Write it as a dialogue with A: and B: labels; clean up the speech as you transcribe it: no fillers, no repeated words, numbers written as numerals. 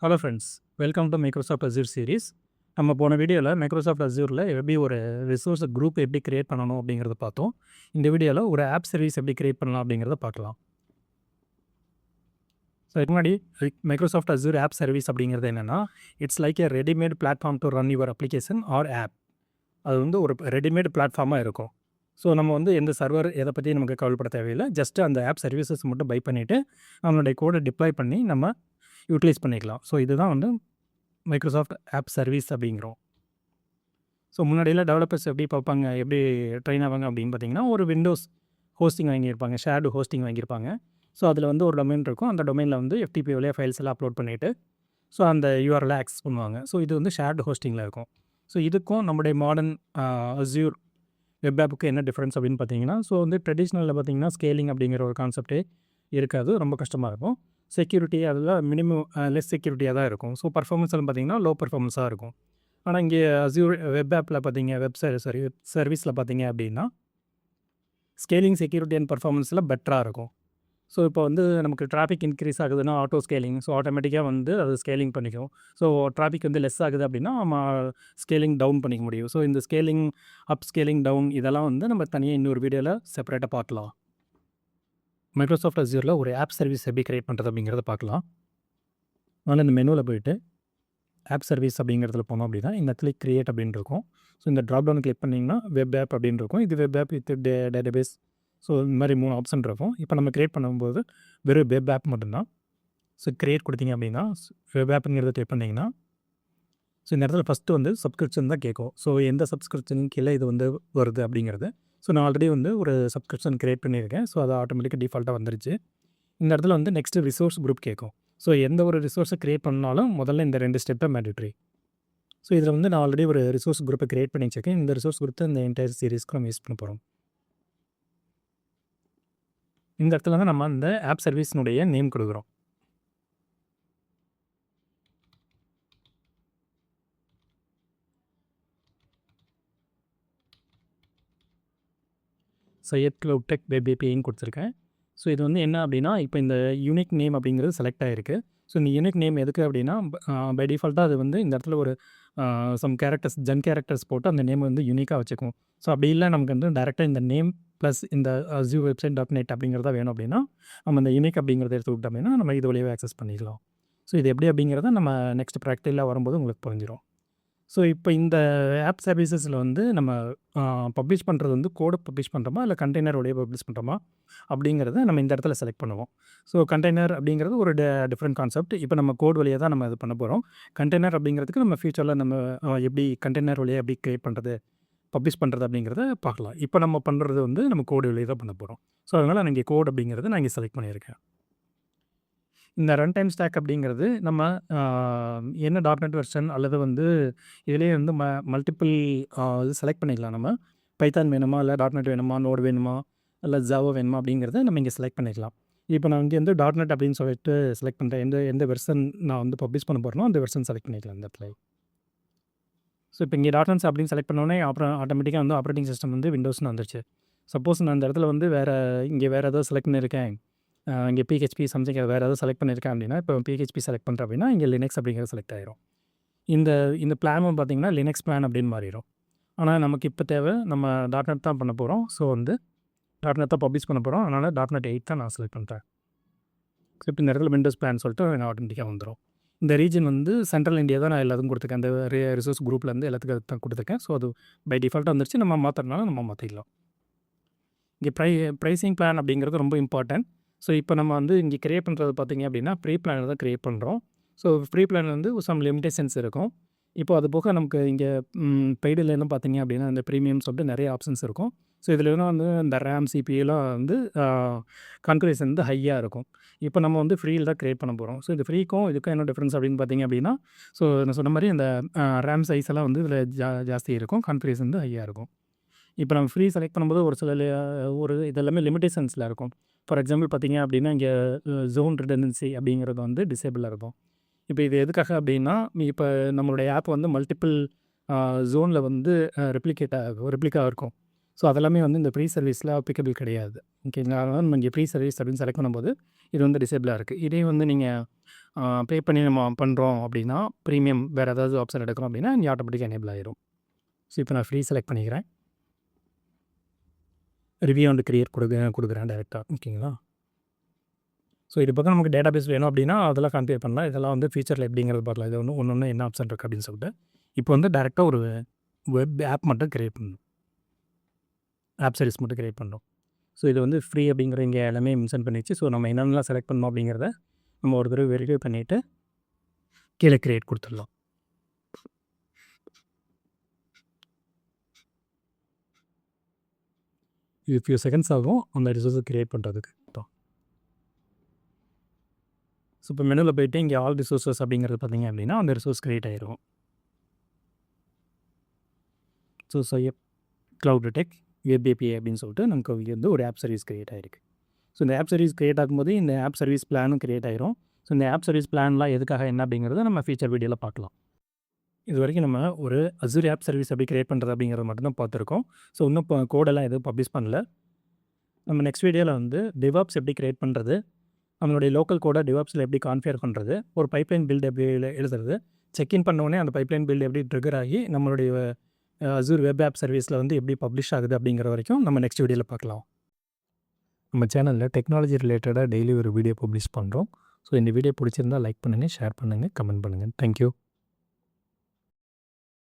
A: Hello friends, welcome to Microsoft Azure series. நம்ம போன வீடியோவில் மைக்ரோசாஃப்ட் அஸ்யூரில் எப்படி ஒரு ரிசோர்ஸ் குரூப் எப்படி கிரியேட் பண்ணணும் அப்படிங்கிறத பார்த்தோம். இந்த வீடியோவில் ஒரு ஆப் சர்வீஸ் எப்படி கிரியேட் பண்ணலாம் அப்படிங்கிறத பார்க்கலாம். ஸோ இதுக்கு முன்னாடி மைக்ரோசாஃப்ட் அஸ்யூர் ஆப் சர்வீஸ் அப்படிங்கிறது என்னென்னா, it's like a readymade platform to run your application or app. அது வந்து ஒரு ரெடிமேட் பிளாட்ஃபார்மாக இருக்கும். ஸோ நம்ம வந்து எந்த சர்வர் எதை பற்றி நமக்கு கவலைப்பட தேவையில்லை. ஜஸ்ட்டு அந்த ஆப் சர்வீசஸ் மட்டும் பை பண்ணிவிட்டு நம்மளுடைய கோடை டிப்ளாய் பண்ணி நம்ம யூட்டிலைஸ் பண்ணிக்கலாம். ஸோ இதுதான் வந்து மைக்ரோசாஃப்ட் ஆப் சர்வீஸ் அப்படிங்கிறோம். ஸோ முன்னாடியில் டெவலப்பர்ஸ் எப்படி பார்ப்பாங்க, எப்படி ட்ரெயின் ஆவாங்க அப்படின்னு பார்த்தீங்கன்னா, ஒரு விண்டோஸ் ஹோஸ்டிங் வாங்கியிருப்பாங்க, ஷேர்டு ஹோஸ்டிங் வாங்கியிருப்பாங்க. ஸோ அதில் வந்து ஒரு டொமைன் இருக்கும். அந்த டொமைனில் வந்து FTP வழியாக ஃபைல்ஸ் எல்லாம் அப்லோட் பண்ணிவிட்டு ஸோ அந்த URL ஆக்சஸ் பண்ணுவாங்க. ஸோ இது வந்து ஷேர்டு ஹோஸ்டிங்கில் இருக்கும். ஸோ இதுக்கும் நம்முடைய மாடர்ன் அஸ்யூர் வெப் ஆப்புக்கு என்ன டிஃப்ரென்ஸ் அப்படின்னு பார்த்தீங்கன்னா, ஸோ வந்து ட்ரெடிஷ்னலில் பார்த்தீங்கன்னா ஸ்கேலிங் அப்படிங்கிற ஒரு கான்செப்டே இருக்காது, ரொம்ப கஷ்டமாக இருக்கும். செக்யூரிட்டி அதில் மினிமம் லெஸ் செக்யூரிட்டியாக தான் இருக்கும். ஸோ பர்ஃபார்மன்ஸ்னு பார்த்தீங்கன்னா லோ பர்ஃபார்மன்ஸாக இருக்கும். ஆனால் இங்கே அஸ்யூர் வெப் ஆப்பில் பார்த்தீங்க வெப் சர்வீஸில் பார்த்தீங்க அப்படின்னா ஸ்கேலிங், செக்யூரிட்டி அண்ட் பர்ஃபார்மன்ஸில் பெட்டராக இருக்கும். ஸோ இப்போ வந்து நமக்கு டிராஃபிக் இன்க்ரீஸ் ஆகுதுன்னா ஆட்டோ ஸ்கேலிங், ஸோ ஆட்டோமேட்டிக்காக வந்து அது ஸ்கேலிங் பண்ணிக்கும். ஸோ டிராஃபிக் வந்து லெஸ் ஆகுது அப்படின்னா நம்ம ஸ்கேலிங் டவுன் பண்ணிக்க முடியும். ஸோ இந்த ஸ்கேலிங் அப், ஸ்கேலிங் டவுன் இதெல்லாம் வந்து நம்ம தனியாக இன்னொரு வீடியோவில் செப்பரேட்டாக பார்க்கலாம். மைக்ரோசாஃப்ட் அஸ்யூரில் ஒரு ஆப் சர்வீஸ் எப்படி கிரியேட் பண்ணுறது அப்படிங்கிறத பார்க்கலாம். அதனால் இந்த மெனுவில் போய்ட்டு ஆப் சர்வீஸ் அப்படிங்கிறதுல போனோம் அப்படின்னா இந்த கிளிக் கிரியேட் அப்படின்னு இருக்கும். ஸோ இந்த ட்ராப் டவுன் கிளிக் பண்ணிங்கன்னா வெப் ஆப் அப்படின்னு இருக்கும். இது web app with database. So இந்த மாதிரி 3 ஆப்ஷன் இருக்கும். இப்போ நம்ம கிரியேட் பண்ணும்போது வெறும் வெப் ஆப் மட்டும்தான். ஸோ கிரியேட் கொடுத்தீங்க அப்படின்னா வெப் ஆப்புங்கிறத கிளிக் பண்ணிங்கன்னா ஸோ இந்த இடத்துல ஃபஸ்ட்டு வந்து சப்ஸ்கிரிப்ஷன் தான் கேட்கும். ஸோ எந்த சப்ஸ்கிரிப்ஷன் கீழே இது வந்து வருது அப்படிங்கிறது. ஸோ நான் ஆல்ரெடி வந்து ஒரு சப்ஸ்கிரிப்ஷன் கிரியேட் பண்ணியிருக்கேன். ஸோ அது ஆட்டோமேட்டிக்காக டிஃபால்ட்டாக வந்துருச்சு. இந்த இடத்துல வந்து நெக்ஸ்ட்டு ரிசோர்ஸ் குரூப் கேட்கும். ஸோ எந்த ஒரு ரிசோர்ஸை கிரியேட் பண்ணாலும் முதல்ல இந்த 2 ஸ்டெப் தான் மேண்டேட்ரி. ஸோ இதில் வந்து நான் ஆல்ரெடி ஒரு ரிசோர்ஸ் குரூப்பை கிரியேட் பண்ணி வச்சிருக்கேன். இந்த ரிசோர்ஸ் குரூப்பை இந்த என்டையர் சீரீஸ்க்கு நம்ம யூஸ் பண்ண போகிறோம். இந்த இடத்துல தான் நம்ம அந்த ஆப் சர்வீஸினுடைய நேம் கொடுக்குறோம். சையத் க்ளவுட் டெக் வெப் ஏபிஐன்னு கொடுத்துருக்கேன். ஸோ இது வந்து என்ன அப்படின்னா, இப்போ இந்த யூனிக் நேம் அப்படிங்கிறது செலக்ட் ஆகிருக்கு. ஸோ இந்த யூனிக் நேம் எதுக்கு அப்படின்னா, பை டிஃபால்ட்டாக அது வந்து இந்த இடத்துல ஒரு சம் கேரக்டர்ஸ் கேரக்டர்ஸ் போட்டு அந்த நேம் வந்து யூனிக்காக வச்சுக்கும். ஸோ அப்படி இல்லை நமக்கு வந்து டேரெக்டாக இந்த நேம் ப்ளஸ் இந்த azure website.net அப்படிங்கிறத வேணும் அப்படின்னா, நம்ம இந்த யூனிக் அப்படிங்கிறத எடுத்துக்கிட்டோம் அப்படின்னா நம்ம இது வழியாக ஆக்சஸ் பண்ணிக்கலாம். ஸோ இது எப்படி அப்படிங்கிறத நம்ம நெக்ஸ்ட் ப்ராக்டிக்கலாக வரும்போது உங்களுக்கு புரிஞ்சிடும். ஸோ இப்போ இந்த ஆப் சர்வீசஸில் வந்து நம்ம பப்ளிஷ் பண்ணுறது வந்து கோடை பப்ளிஷ் பண்ணுறோமா, இல்லை கண்டெய்னர் வழியாக பப்ளிஷ் பண்ணுறோமா அப்படிங்கிறத நம்ம இந்த இடத்துல செலக்ட் பண்ணுவோம். ஸோ கண்டெய்னர் அப்படிங்கிறது ஒரு டிஃப்ரெண்ட் கான்செப்ட். இப்போ நம்ம கோட் வழியாக தான் நம்ம இது பண்ண போகிறோம். கண்டெய்னர் அப்படிங்கிறதுக்கு நம்ம ஃபியூச்சரில் நம்ம எப்படி கண்டெய்னர் வழியாக எப்படி கிரியேட் பண்ணுறது, பப்ளிஷ் பண்ணுறது அப்படிங்கிறத பார்க்கலாம். இப்போ நம்ம பண்ணுறது வந்து நம்ம கோடு வழியாக தான் பண்ண போகிறோம். ஸோ அதனால் நான் இங்கே கோட் அப்படிங்கிறத நான் இங்கே செலக்ட் பண்ணியிருக்கேன். இந்த ரன் டைம் ஸ்டாக் அப்படிங்கிறது நம்ம என்ன .NET வெர்ஷன் அல்லது வந்து இதிலேயே வந்து மல்டிபிள் இது செலக்ட் பண்ணிக்கலாம். நம்ம பைத்தான் வேணுமா, இல்லை .NET வேணுமா, நோட் வேணுமா, இல்லை ஜாவா வேணுமா அப்படிங்கிறத நம்ம இங்கே செலக்ட் பண்ணிக்கலாம். இப்போ நான் இங்கே வந்து .NET அப்படின்னு சொல்லிட்டு செலக்ட் பண்ணுறேன். எந்த வெர்ஷன் நான் வந்து பப்ளிஷ் பண்ண போகிறேனோ அந்த வெர்ஷன் செலக்ட் பண்ணிக்கலாம் இந்த இடத்துல. ஸோ இப்போ இங்கே .NET அப்படின்னு செலக்ட் பண்ணோடனே அப்புறம் ஆட்டோமேட்டிக்காக வந்து ஆப்ரேட்டிங் சிஸ்டம் வந்து விண்டோஸ்னு வந்துருச்சு. சப்போஸ் நான் அந்த இடத்துல வந்து வேறு ஏதாவது செலக்ட் பண்ணியிருக்கேன், இங்கே PHP சம்திங் வேறு ஏதாவது செலக்ட் பண்ணியிருக்கேன் அப்படின்னா, இப்போ PHP செலக்ட் பண்ணுறேன் அப்படின்னா இங்கே லினக்ஸ் அப்படிங்கிறது செலக்ட் ஆகிரும். இந்த பிளானும் பார்த்தீங்கன்னா லினக்ஸ் பிளான் அப்படின்னு மாறிடும். ஆனால் நமக்கு இப்போ தேவை நம்ம .NET தான் பண்ண போகிறோம். ஸோ வந்து .NET தான் பப்ளிஷ் பண்ண போகிறோம். அதனால் .NET 8 தான் நான் செலக்ட் பண்ணுறேன். ஸோ இப்போ இந்த இடத்துல விண்டோஸ் பிளான் சொல்லிட்டு ஆட்டோமேட்டிக்காக வந்துடும். இந்த ரீஜன் வந்து சென்ட்ரல் இந்தியா தான் நான் எல்லாத்துக்கும் கொடுத்துருக்கேன். அந்த ரிசோர்ஸ் குரூப்லேருந்து எல்லாத்துக்கும் தான் கொடுத்துருக்கேன். ஸோ அது பை டிஃபால்ட்டாக வந்துருச்சு. நம்ம மாற்றுறதுனால நம்ம மாற்றிக்கலாம். இங்கே ப்ரைஸிங் பிளான் அப்படிங்கிறது ரொம்ப இம்பார்ட்டன்ட். ஸோ இப்போ நம்ம வந்து இங்கே கிரியேட் பண்ணுறது பார்த்தீங்க அப்படின்னா ப்ரீ பிளான் தான் கிரியேட் பண்ணுறோம். ஸோ ப்ரீ பிளான் வந்து சம் லிமிடேஷன்ஸ் இருக்கும். இப்போ அது போக நமக்கு இங்கே பெய்டுலாம் பார்த்தீங்க அப்படின்னா இந்த ப்ரீமியம் சொல்லிட்டு நிறைய ஆப்ஷன்ஸ் இருக்கும். ஸோ இதில் வந்து இந்த ரேம், சிபியூலாம் வந்து கான்ஃபிகரேஷன் வந்து ஹையாக இருக்கும். இப்போ நம்ம வந்து ஃப்ரீயில் தான் கிரியேட் பண்ண போகிறோம். ஸோ இந்த ஃப்ரீக்கும் இதுக்கும் என்ன டிஃப்ரென்ஸ் அப்படின்னு பார்த்தீங்க அப்படின்னா, ஸோ நான் சொன்ன மாதிரி இந்த ரேம் சைஸ் எல்லாம் வந்து இதில் ஜாஸ்தி இருக்கும், கான்ஃபிகரேஷன் வந்து ஹையாக இருக்கும். இப்போ நம்ம ஃப்ரீ செலக்ட் பண்ணும்போது ஒரு சில இதெல்லாமே லிமிடேஷன்ஸில் இருக்கும். ஃபார் எக்ஸாம்பிள் பார்த்தீங்க அப்படின்னா இங்கே ஜோன் ரிடண்டன்சி அப்படிங்கிறது வந்து டிசேபிளாக இருக்கும். இப்போ இது எதுக்காக அப்படின்னா, இப்போ நம்மளுடைய ஆப் வந்து மல்டிபிள் ஜோனில் வந்து ரெப்ளிகா இருக்கும். ஸோ அதெல்லாமே வந்து இந்த ப்ரீ சர்வீஸில் அப்ளிகபிள் கிடையாது. ஓகேங்களா? அதனால் நம்ம இங்கே ப்ரீ சர்வீஸ் அப்படின்னு செலக்ட் பண்ணும்போது இது வந்து டிசேபிளாக இருக்குது. இதே வந்து நீங்கள் பே பண்ணி நம்ம பண்ணுறோம் அப்படின்னா, ப்ரீமியம் வேறு ஏதாவது ஆப்ஷன் எடுக்கிறோம் அப்படின்னா இங்கே ஆட்டோமேட்டிக்காக எனேபிள் ஆயிரும். ஸோ இப்போ நான் ஃப்ரீ செலக்ட் பண்ணிக்கிறேன். ரிவ்யூ அண்ட் கிரியேட் கொடுக்குறேன் டேரெக்டாக. ஓகேங்களா? ஸோ இது பக்கம் நமக்கு டேட்டாபேஸ் வேணும் அப்படின்னா அதெல்லாம் கான்ஃபிகர் பண்ணலாம். இதெல்லாம் வந்து ஃபியூச்சரில் எப்படிங்கிறது பார்க்கலாம். இது ஒன்று என்ன ஆப்ஷன் இருக்குது அப்படின்னு சொல்லிட்டு. இப்போ வந்து டேரெக்டாக ஒரு வெப் ஆப் மட்டும் கிரியேட் பண்ணணும். ஆப் சர்வீஸ் மட்டும் கிரியேட் பண்ணுறோம். ஸோ இது வந்து ஃப்ரீ அப்படிங்கிற இங்கே எல்லாமே மென்ஷன் பண்ணிச்சு. ஸோ நம்ம என்னென்னலாம் செலக்ட் பண்ணோம் அப்படிங்கிறத நம்ம ஒரு தடவை வெரிஃபை பண்ணிவிட்டு கீழே கிரியேட் கொடுத்துடலாம். இது ஃபியூ செகண்ட்ஸ் ஆகும் அந்த ரிசோர்ஸை கிரியேட் பண்ணுறதுக்கு. ஸோ இப்போ மெனுவில் போய்ட்டு இங்கே ஆல் ரிசோர்ஸஸ் அப்படிங்கிறது பார்த்தீங்க அப்படின்னா அந்த ரிசோர்ஸ் கிரியேட் ஆகிரும். So cloud tech web API அப்படின்னு சொல்லிட்டு நமக்கு வந்து ஒரு ஆப் சர்வீஸ் கிரியேட் ஆகிருக்கு. ஸோ இந்த ஆப் சர்வீஸ் கிரியேட் ஆகும்போது இந்த ஆப் சர்வீஸ் பிளானும் கிரியேட் ஆயிரும். ஸோ இந்த ஆப் சர்வீஸ் பிளான்லாம் எதுக்காக என்ன அப்படிங்கிறத நம்ம ஃபியூச்சர் வீடியோவில் பார்க்கலாம். இது வரைக்கும் நம்ம ஒரு Azure ஆப் சர்வீஸ் எப்படி கிரியேட் பண்ணுறது அப்படிங்கிறத மட்டும்தான் பார்த்துருக்கோம். ஸோ இன்னும் கோடெல்லாம் எதுவும் பப்ளிஷ் பண்ணல. நம்ம நெக்ஸ்ட் வீடியோவில் வந்து DevOps எப்படி கிரியேட் பண்ணுறது, நம்மளுடைய லோக்கல் கோடை DevOpsல எப்படி கான்ஃபிகர் பண்ணுறது, ஒரு பைப்லைன் பில்ட் எப்படி எழுதுறது, செக்இன் பண்ணோடனே அந்த பைப்லைன் பில்ட் எப்படி ட்ரிகர் ஆகி நம்மளுடைய Azure வெப் ஆப் சர்வீஸில் வந்து எப்படி பப்ளிஷ் ஆகுது அப்படிங்கிற வரைக்கும் நம்ம நெக்ஸ்ட் வீடியோவில் பார்க்கலாம். நம்ம சேனலில் டெக்னாலஜி ரிலேட்டடாக டெய்லி ஒரு வீடியோ பப்ளிஷ் பண்ணுறோம். ஸோ இந்த வீடியோ பிடிச்சிருந்தால் லைக் பண்ணுங்கள், ஷேர் பண்ணுங்கள், கமெண்ட் பண்ணுங்கள். தேங்க்யூ.